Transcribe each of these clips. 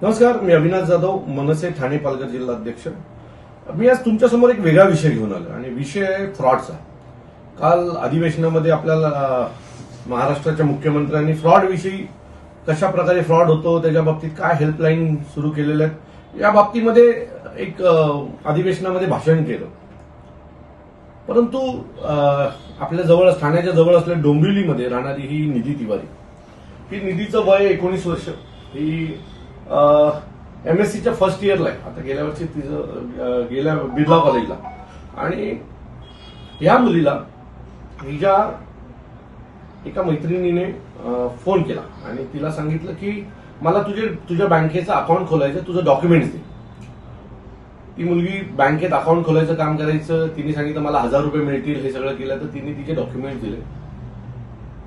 नमस्कार, मी अविनाश जाधव, मनसे ठाणे पालघर जिल्हा अध्यक्ष. मी आज तुमच्यासमोर एक वेगळा विषय घेऊन आलो आणि विषय आहे फ्रॉडचा. काल अधिवेशनामध्ये आपल्याला महाराष्ट्राच्या मुख्यमंत्र्यांनी फ्रॉड विषयी, कशा प्रकारे फ्रॉड होतो, त्याच्या बाबतीत काय हेल्पलाईन सुरू केलेल्या आहेत या बाबतीमध्ये एक अधिवेशनामध्ये भाषण केलं. परंतु आपल्या जवळ, ठाण्याच्या जवळ असलेल्या डोंबिवलीमध्ये राहणारी ही निधी तिवारी, ही निधीचं वय 19 वर्ष, ही MSCच्या फर्स्ट इयरला आहे. आता गेल्या वर्षी तिचं गेल्या बिर्ला कॉलेजला. आणि या मुलीला हिच्या एका मैत्रिणीने फोन केला आणि तिला सांगितलं की मला तुझ्या बँकेचं अकाउंट खोलायचं, तुझं डॉक्युमेंट्स दे. ती मुलगी बँकेत अकाउंट खोलायचं काम करायचं. तिने सांगितलं मला 1000 रुपये मिळतील. हे सगळं केलं तर तिने तिचे डॉक्युमेंट्स दिले.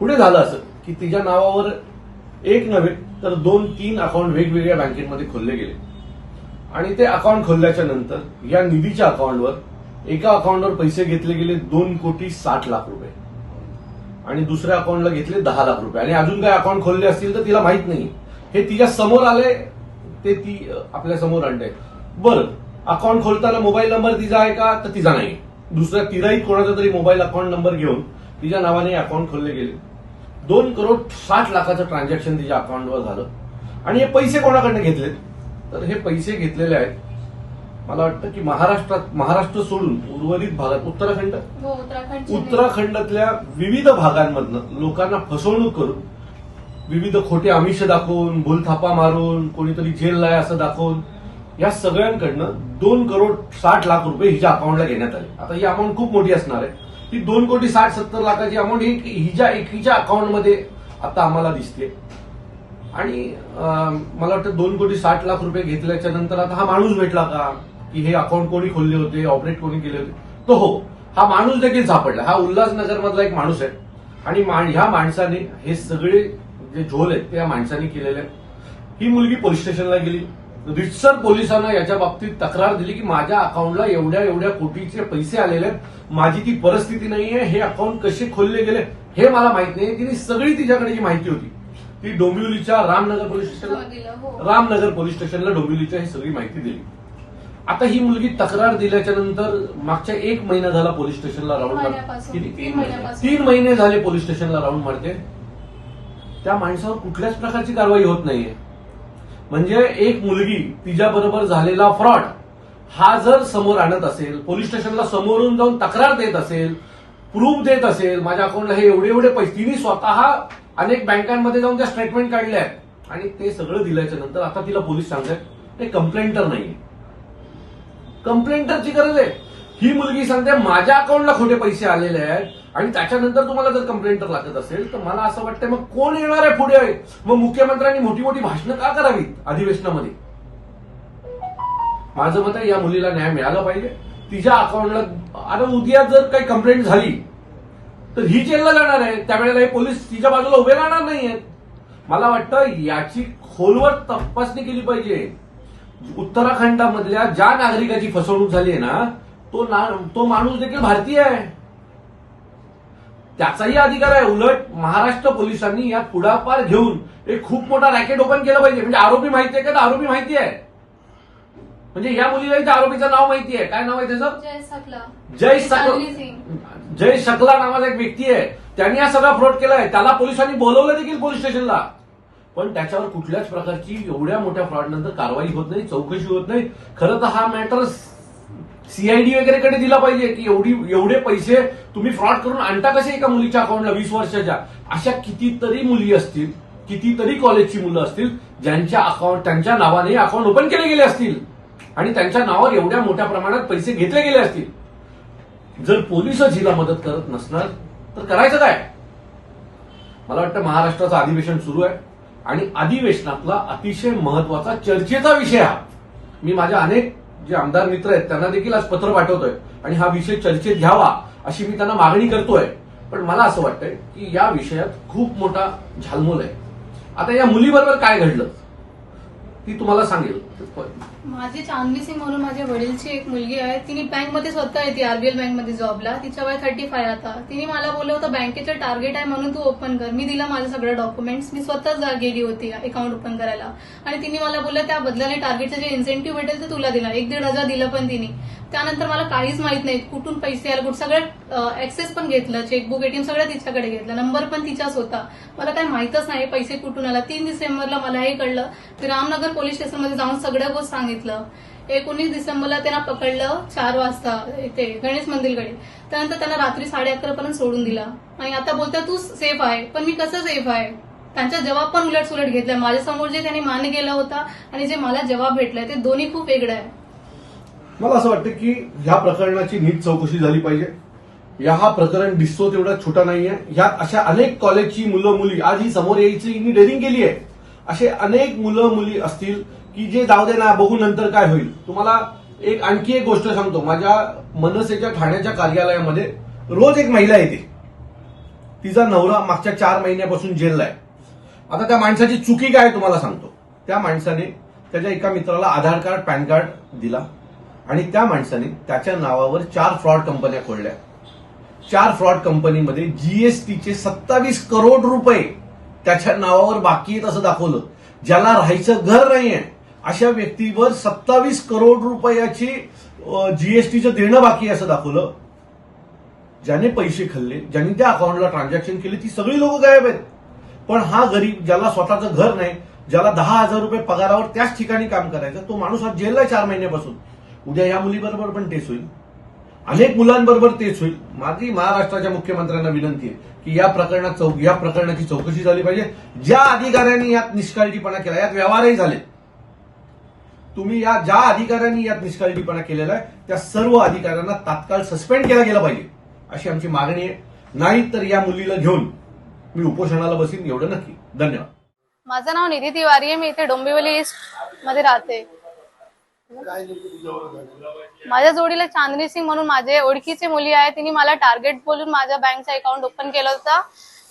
पुढे झालं असं की तिच्या नावावर एक नव्हे तर 2-3 अकाउंट वेगवेगळ्या बँकेमध्ये खोलले गेले. आणि ते अकाउंट खोलल्याच्या नंतर या निधीच्या अकाउंटवर एका अकाउंटवर पैसे घेतले गेले 2,60,00,000 रुपये आणि दुसऱ्या अकाउंटला घेतले 10 लाख रुपये. आणि अजून काय अकाउंट खोलले असतील तर तिला माहित नाही. हे तिच्या समोर आले, ते ती आपल्या समोर आणते. बरं, अकाउंट खोलताना मोबाईल नंबर तिचा आहे का? तर तिचा नाही. दुसऱ्या तिराही कोणाचा तरी मोबाईल अकाउंट नंबर घेऊन तिच्या नावाने अकाउंट खोलले गेले. 2,60,00,000चं ट्रान्झॅक्शन तिच्या अकाउंटवर झालं. आणि हे पैसे कोणाकडनं घेतले? तर हे पैसे घेतलेले आहेत, मला वाटतं की महाराष्ट्र सोडून उर्वरित भागात, उत्तराखंडातल्या विविध भागांमधनं लोकांना फसवणूक करून, विविध खोटे आमिष दाखवून, भूलथापा मारून, कोणीतरी जेलला आहे असं दाखवून या सगळ्यांकडनं 2,60,00,000 रुपये हिच्या अकाउंटला घेण्यात आले. आता ही अमाऊंट खूप मोठी असणार आहे. ही 2,60,70,00,000ची अमाऊंट ही हिच्या एकीच्या अकाउंटमध्ये आता आम्हाला दिसते. आणि मला वाटतं 2,60,00,000 रुपये घेतल्याच्या नंतर आता हा माणूस भेटला का, की हे अकाउंट कोणी खोलले होते, ऑपरेट कोणी केले होते? तो हो, हा माणूस देखील सापडला. हा उल्हासनगर मधला एक माणूस आहे. आणि ह्या माणसाने हे सगळे जे झोल आहेत ते या माणसाने केलेले आहेत. ही मुलगी पोलीस स्टेशनला गेली. रितसर पोलिसांना याच्या बाबतीत तक्रार दिली की माझ्या अकाउंटला एवढ्या कोटीचे पैसे आलेले आहेत, माझी ती परिस्थिती नाहीये, हे अकाउंट कसे खोलले गेले हे मला माहित नाही. तिने सगळी तिच्याकडे जी माहिती होती ती डोंबिवलीच्या रामनगर पोलीस स्टेशनला डोंबिवलीच्या ही सगळी माहिती दिली. आता ही मुलगी तक्रार दिल्याच्या नंतर मागच्या 1 महिना झाला पोलीस स्टेशनला राऊंड मारते. 3 महिने झाले पोलीस स्टेशनला राऊंड मारते. त्या माणसावर कुठल्याच प्रकारची कारवाई होत नाहीये. म्हणजे एक मुलगी, तिच्याबरोबर झालेला फ्रॉड हा जर समोर आणत असेल, पोलीस स्टेशनला समोरून जाऊन तक्रार देत असेल, प्रूफ देत असेल, माझ्या अकाउंटला हे एवढे पैसे, तिने स्वतः अनेक बँकांमध्ये जाऊन त्या स्टेटमेंट काढल्या आहेत आणि ते सगळं दिल्याच्या नंतर आता तिला पोलीस सांगतात ते कंप्लेंटर नाही, कंप्लेंटरची गरज आहे. ही मुलगी सांगते माझ्या अकाउंटला खोटे पैसे आलेले आहेत आणि त्याच्यानंतर तुम्हाला जर कंप्लेंटर लागत असेल तर मला असं वाटतं मग कोण येणार आहे पुढे? मग मुख्यमंत्र्यांनी मोठी भाषणं का करावीत अधिवेशनामध्ये? माझं मत आहे या मुलीला न्याय मिळाला पाहिजे. तिच्या अकाउंटला आता उद्या जर काही कंप्लेंट झाली तर ही जेलला जाणार आहे. त्यावेळेला हे पोलीस तिच्या बाजूला उभे राहणार नाहीयेत. मला वाटतं याची खोलवर तपासणी केली पाहिजे. उत्तराखंडामधल्या ज्या नागरिकाची फसवणूक झाली आहे ना, तो माणूस देखील भारतीय आहे, त्याचाही अधिकार आहे. उलट महाराष्ट्र पोलिसांनी यात पुढाकार घेऊन एक खूप मोठा रॅकेट ओपन केला पाहिजे. म्हणजे आरोपी माहिती आहे का? तर आरोपी माहिती आहे. म्हणजे या मुलीला त्या आरोपीचं नाव माहिती आहे. काय नाव आहे त्याचं? जय शकला नावाचा एक व्यक्ती आहे. त्यांनी हा सगळा फ्रॉड केलाय. त्याला पोलिसांनी बोलवलं देखील पोलीस स्टेशनला. पण त्याच्यावर कुठल्याच प्रकारची एवढ्या मोठ्या फ्रॉड नंतर कारवाई होत नाही, चौकशी होत नाही. खरं तर हा मॅटर CID वगैरेकडे दिला पाहिजे की एवढे पैसे तुम्ही फ्रॉड करून आणता कसे एका मुलीच्या अकाउंटला 20 वर्षाच्या? अशा कितीतरी मुली असतील, कितीतरी कॉलेजची मुलं असतील त्यांच्या नावाने अकाउंट ओपन केले गेले असतील आणि त्यांच्या नावावर एवढ्या मोठ्या प्रमाणात पैसे घेतले गेले असतील. जर पोलिसच हिला मदत करत नसणार तर करायचं काय? मला वाटतं महाराष्ट्राचं अधिवेशन सुरू आहे आणि अधिवेशनातला अतिशय महत्वाचा चर्चेचा विषय हा. मी माझ्या अनेक जे आमदार मित्र आहेत त्यांना देखील आज पत्र पाठवतोय आणि हा विषय चर्चेत घ्यावा अशी मी त्यांना मागणी करतोय. पण मला असं वाटतंय की या विषयात खूप मोठा झालमोल आहे. आता या मुलीबरोबर काय घडलं ती तुम्हाला सांगेल. माझी चांदनी सिंग म्हणून माझ्या वडीलची एक मुलगी आहे. तिने बँकमध्ये स्वतः येते, आरबीएल बँकमध्ये जॉबला. तिच्या वय 35 आता. तिने मला बोललं होतं बँकेचं टार्गेट आहे म्हणून तू ओपन कर. मी दिला माझं सगळं डॉक्युमेंट्स. मी स्वतःच गेली होती अकाउंट ओपन करायला आणि तिने मला बोललं त्या बदल्याने टार्गेटचं जे इन्सेंटिव्ह भेटेल ते तुला दिला. 1-1.5 हजार दिलं पण तिने. त्यानंतर मला काहीच माहित नाही कुठून पैसे आले, कुठं सगळं ऍक्सेस पण घेतलं, चेकबुक एटीएम सगळं तिच्याकडे घेतलं, नंबर पण तिचाच होता. मला काही माहितच नाही पैसे कुठून आला. 3 डिसेंबरला मला हे कळलं. मी रामनगर पोलीस स्टेशनमध्ये जाऊन सगळं गोष्ट सांगितलं. 19 डिसेंबरला त्यांना पकडलं 4 वाजता इथे गणेश मंदिरकडे. त्यानंतर त्यांना रात्री 11:30 पर्यंत सोडून दिला आणि आता बोलतात तू सेफ आहे. पण मी कसं सेफ आहे? त्यांचा जबाब पण उलटसुलट घेतलाय. माझ्यासमोर जे त्यांनी मान्य केला होता आणि जे मला जबाब भेटलाय ते दोन्ही खूप वेगळं आहे. मला असं वाटतं की ह्या प्रकरणाची नीट चौकशी झाली पाहिजे. हा प्रकरण दिसतो तेवढा छोटा नाहीये. ह्यात अशा अनेक कॉलेजची मुलं मुली आज ही समोर यायची हिनी डेअरिंग केली आहे. असे अनेक मुलं मुली असतील की जे जाऊ दे ना बघू नंतर काय होईल. तुम्हाला आणखी एक गोष्ट सांगतो. माझ्या मनसेच्या ठाण्याच्या कार्यालयामध्ये रोज एक महिला येते. तिचा नवरा मागच्या 4 महिन्यापासून जेलला आहे. आता त्या माणसाची चुकी काय तुम्हाला सांगतो. त्या माणसाने त्याच्या एका मित्राला आधार कार्ड पॅन कार्ड दिला आणि त्या माणसाने त्याच्या नावावर 4 फ्रॉड कंपन्या खोलल्या. 4 फ्रॉड कंपनीमध्ये जीएसटीचे 27 करोड रुपये त्याच्या नावावर बाकी आहेत असं दाखवलं. ज्याला राहायचं घर नाहीये अशा व्यक्तीवर 27 करोड रुपयाची जीएसटीचं देणं बाकी आहे असं दाखवलं. ज्याने पैसे खाल्ले, ज्यांनी त्या अकाउंटला ट्रान्झॅक्शन केले ती सगळी लोक गायब आहेत. पण हा गरीब ज्याला स्वतःचं घर नाही, ज्याला 10,000 रुपये पगारावर त्याच ठिकाणी काम करायचं, तो माणूस आज जेलला 4 महिन्यापासून. उद्या या मुलीबरोबर पण तेच होईल, अनेक मुलांबरोबर तेच होईल. माझी महाराष्ट्राच्या मुख्यमंत्र्यांना विनंती आहे की या प्रकरणाची चौकशी झाली पाहिजे. ज्या अधिकाऱ्यांनी यात निष्काळजीपणा केला, यात व्यवहारही झाले, तुम्ही ज्या अधिकाऱ्यांनी यात निष्काळजीपणा केलेला आहे त्या सर्व अधिकाऱ्यांना तात्काळ सस्पेंड केला गेला पाहिजे अशी आमची मागणी आहे. नाही तर या मुलीला घेऊन मी उपोषणाला बसीन, एवढं नक्की. धन्यवाद. माझं नाव निधी तिवारी आहे. मी इथे डोंबिवली ईस्ट मध्ये राहते. माझ्या जोडीला चांदनी सिंग म्हणून माझे ओळखीची मुली आहे. तिने मला टार्गेट बोलून माझ्या बँकचं अकाउंट ओपन केलं होतं.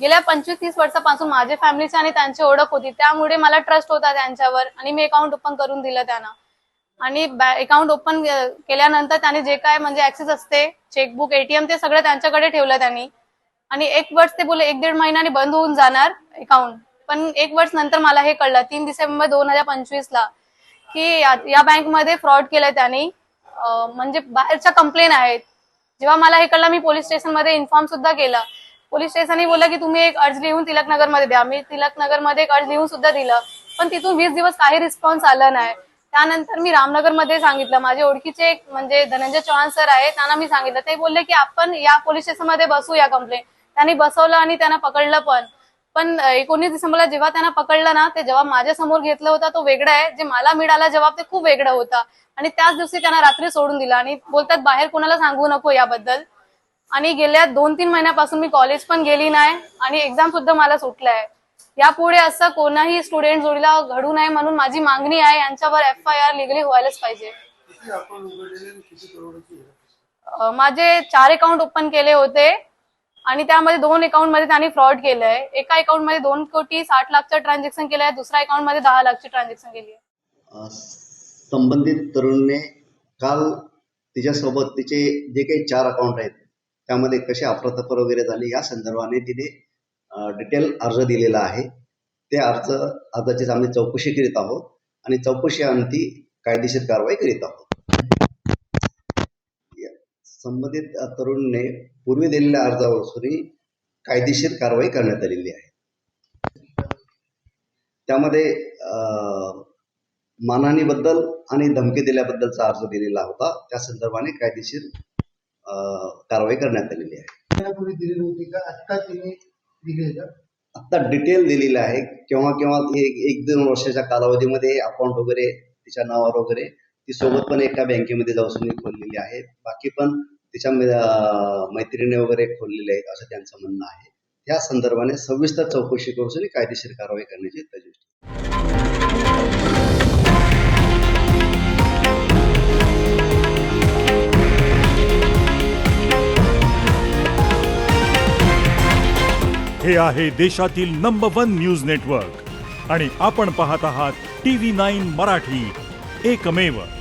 गेल्या 25-30 वर्षापासून माझ्या फॅमिलीची आणि त्यांची ओळख होती, त्यामुळे मला ट्रस्ट होता त्यांच्यावर आणि मी अकाउंट ओपन करून दिलं त्यांना. आणि अकाउंट ओपन केल्यानंतर त्यांनी जे काय म्हणजे ऍक्सेस असते, चेकबुक एटीएम ते सगळं त्यांच्याकडे ठेवलं त्यांनी. आणि 1 वर्ष ते बोलले 1-1.5 महिन्याने बंद होऊन जाणार अकाउंट. पण 1 वर्ष नंतर मला हे कळलं 3 डिसेंबर 2025ला की या बँकमध्ये फ्रॉड केलंय त्यांनी. म्हणजे बाहेरच्या कंप्लेन आहेत. जेव्हा मला हे कळलं मी पोलीस स्टेशनमध्ये इन्फॉर्म सुद्धा केलं. पोलीस स्टेशनने बोललं की तुम्ही एक अर्ज लिहून तिलकनगरमध्ये द्या. मी तिलकनगरमध्ये एक अर्ज लिहून सुद्धा दिलं, पण तिथून 20 दिवस काही रिस्पॉन्स आला नाही. त्यानंतर मी रामनगरमध्ये सांगितलं. माझे ओळखीचे एक म्हणजे धनंजय चव्हाण सर आहे, त्यांना मी सांगितलं. ते बोलले की आपण या पोलीस स्टेशनमध्ये बसूया कंप्लेंट. त्यांनी बसवलं आणि त्यांना पकडलं पण 19 डिसेंबरला जेव्हा त्यांना पकडलं ना, ते जबाब माझ्या समोर घेतलं होता तो वेगळा आहे. जे मला मिळाला जबाब ते खूप वेगळा होता. आणि त्याच दिवशी त्यांना रात्री सोडून दिला आणि बोलतात बाहेर कोणाला सांगू नको याबद्दल. आणि गेल्या 2-3 महिन्यापासून मी कॉलेज पण गेली नाही आणि एक्झाम सुद्धा मला सुटलाय. यापुढे असं कोणाही स्टुडंट जोडीला घडू नये म्हणून माझी मागणी आहे. यांच्यावर FIR लिगली व्हायलाच पाहिजे. माझे 4 अकाउंट ओपन केले होते आणि त्यामध्ये 2 अकाउंटमध्ये त्यांनी फ्रॉड केलंय. एका अकाउंटमध्ये 2,60,00,000चं ट्रान्झॅक्शन केलंय, दुसऱ्या अकाउंटमध्ये 10 लाखची ट्रान्झॅक्शन केली आहे. संबंधित तरुणीने काल तिच्यासोबत तिचे जे काही 4 अकाउंट आहेत त्यामध्ये कसे अफरातफर वगैरे झाली या संदर्भाने तिने डिटेल अर्ज दिलेला आहे. ते अर्जाची आम्ही चौकशी करीत आहोत आणि चौकशी अंती कायदेशीर कारवाई करीत आहोत. संबंधित तरुणीने पूर्वी दिलेल्या अर्जावर कायदेशीर कारवाई करण्यात आलेली आहे. त्यामध्ये मानहानीबद्दल आणि धमकी दिल्याबद्दलचा अर्ज दिलेला होता. त्या संदर्भाने कायदेशीर कारवाई करण्यात आलेली आहे. त्यापूर्वी दिलेली होती का आत्ता तिने दिली का? आत्ता डिटेल दिलेली आहे. केव्हा 1-2 वर्षाच्या कालावधीमध्ये अकाउंट वगैरे तिच्या नावावर वगैरे ती सोबत पण एका बँकेमध्ये जाऊन खोललेली आहे. बाकी पण तिच्या मैत्रिणी वगैरे खोललेले आहेत असं त्यांचं म्हणणं आहे. त्या संदर्भाने सविस्तर चौकशी करून कायदेशीर कारवाई करण्याची तजवीज. हे आहे देशातील नंबर 1 न्यूज नेटवर्क आणि आपण पाहत आहात TV9 मराठी, एकमेव